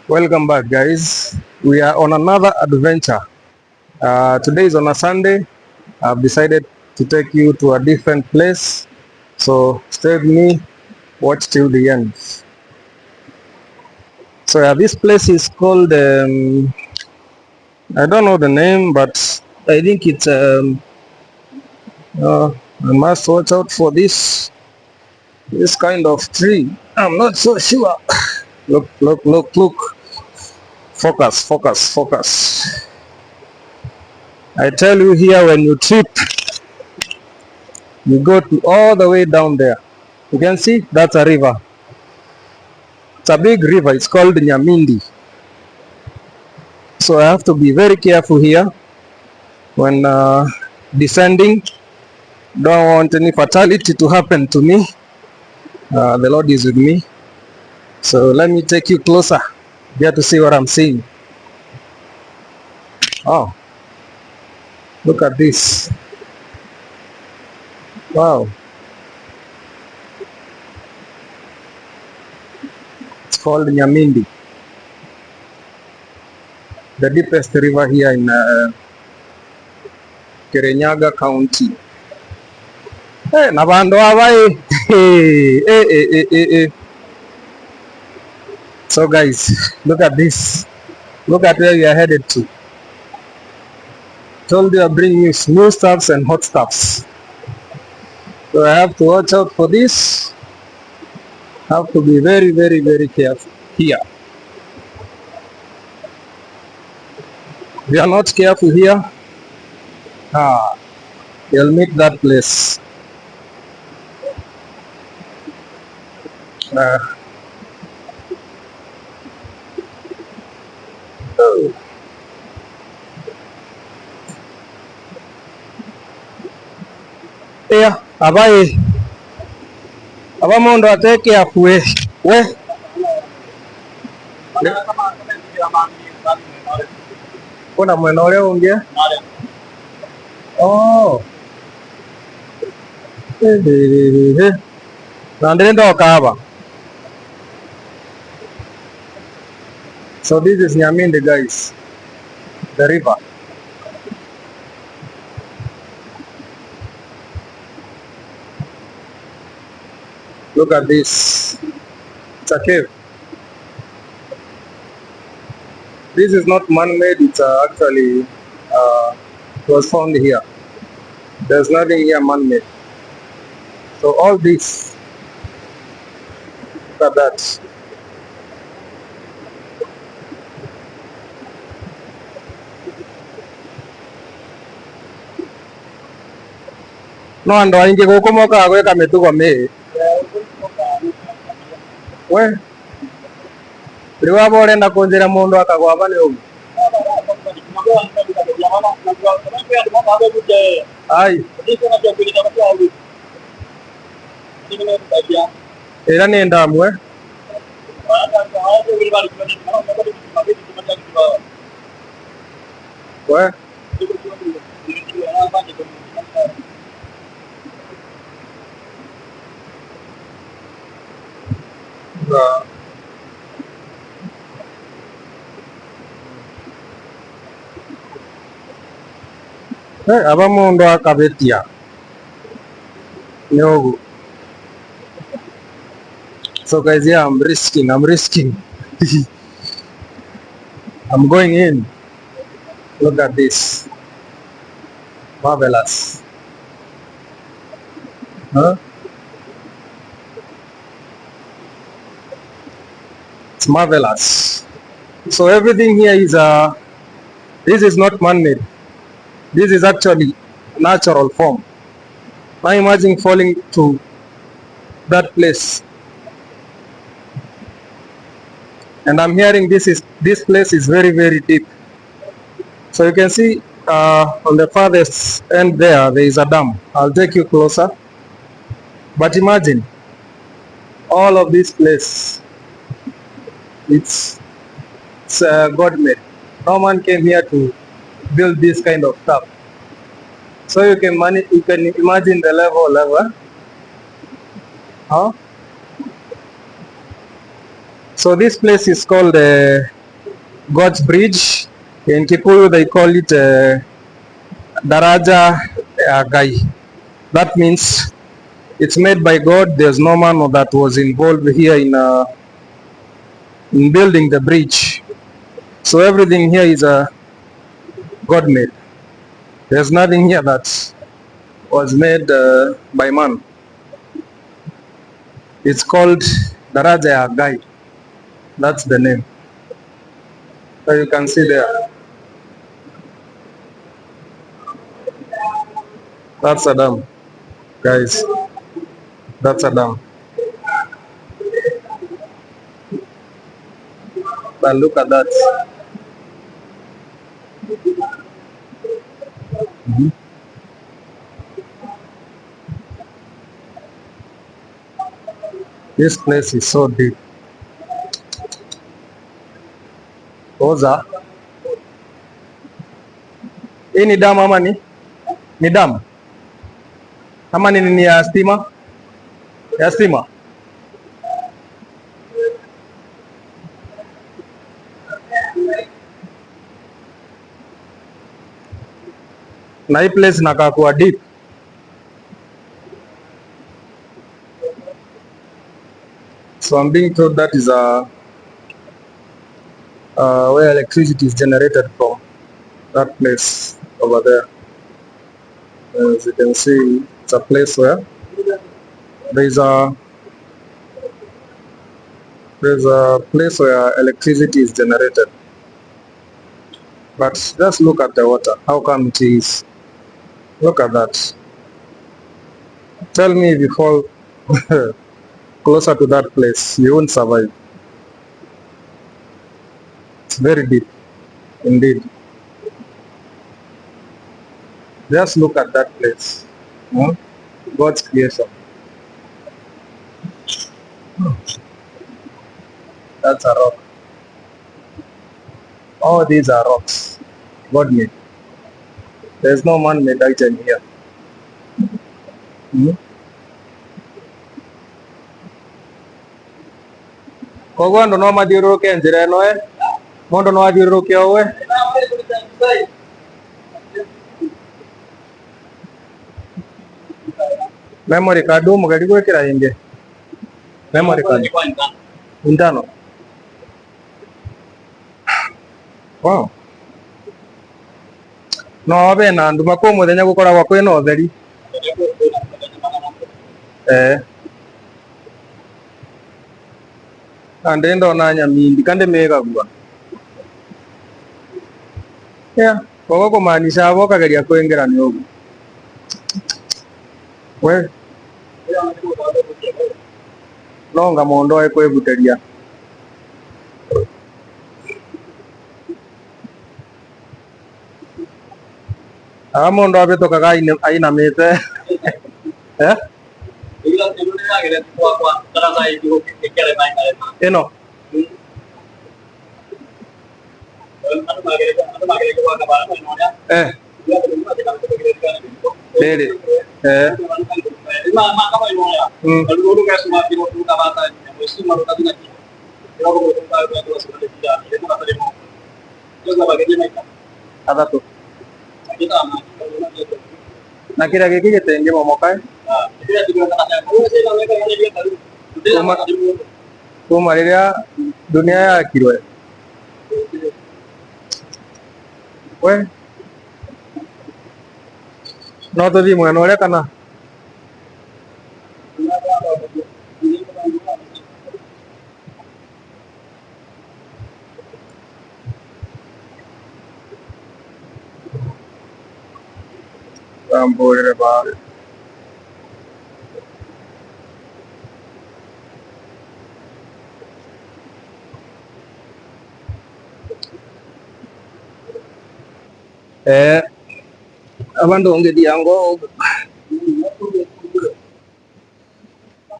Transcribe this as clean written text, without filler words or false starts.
Welcome back, guys. We are on another adventure. Today is on a Sunday. I've decided to take you to a different place. So stay with me, watch till the end. So this place is called, I don't know the name, but I think it's, I must watch out for this kind of tree. I'm not so sure. Look, look, look, look. Focus, focus, focus. I tell you here, when you trip, you go to all the way down there. You can see that's a river. It's a big river. It's called Nyamindi. So I have to be very careful here when descending. Don't want any fatality to happen to me. The Lord is with me. So let me take you closer. Get to see what I'm seeing. Oh, look at this. Wow. It's called Nyamindi. The deepest river here in Kirinyaga County. Hey, nabando abai. Hey, hey, hey, hey, hey, hey. So guys, look at this. Look at where we are headed to. Told you I bring you new stuffs and hot stuffs. So I have to watch out for this. Have to be very, very, very careful here. If you are not careful here, you'll meet that place. Uh, oh. Yeah, abai. Abamondo take careful. We. Kuna mwena ule unge? Oh. Nandire ndoka hapa. So this is Nyamindi, guys. The river. Look at this. It's a cave. This is not man-made. It's actually was found here. There's nothing here man-made. So all this, look at that. No ando aingi gukomoka gwika mitugo mi. We riu waba urenda kunjira mundu akagwa bani ugu. Ai. Ira ni ndamwe. We. Aba mundu akabetia. Ni ugu. So guys, yeah, I'm risking. I'm going in. Look at this. Marvelous. Huh? It's marvelous. So everything here is this is not man-made. This is actually natural form. Now imagine falling to that place. And I'm hearing this place is very, very deep. So you can see on the farthest end there is a dam. I'll take you closer. But imagine all of this place. It's God-made. No man came here to build this kind of stuff. So you can imagine the level. Huh? So this place is called God's Bridge. In Kikuyu they call it Daraja Gai. That means it's made by God. There's no man that was involved here in building the bridge. So everything here is God made. There's nothing here that was made by man. It's called Daraja Gai. That's the name. So you can see there. That's a dam, guys. That's a dam. But look at that. This place is so deep. Oza. Hii ni dam ama ni dam? Ama ni ya stima? Ya stima. Na hii place inakaa kuwa deep. So I'm being told that is where electricity is generated from. That place over there. As you can see, it's a place where there's a place where electricity is generated. But just look at the water. How come it is? Look at that. Tell me if you fall closer to that place, you won't survive. It's very deep, indeed. Just look at that place. Hmm? God's creation. That's a rock. All these are rocks. God made. There's no man-made item here. Hmm? Koguo andu no mathiururuke njira ino mundu no athiururuke owe memory card umugari gwikira ingi memory card intano. Wow. No be na nduma kwa muthenya gukoragwa kwina utheri ande ndona nyamindi kandi megagua koguo kumaanisha abo kageria kwingira ni uguo we nonga mundu oe kwibutiria mundu abitukaga ainamite ino riri athatu na kira giki gitenge momoka kuma riria dunia yakirwe we no tuthii mwena uria kana tamburire bari abandu ngithia ngo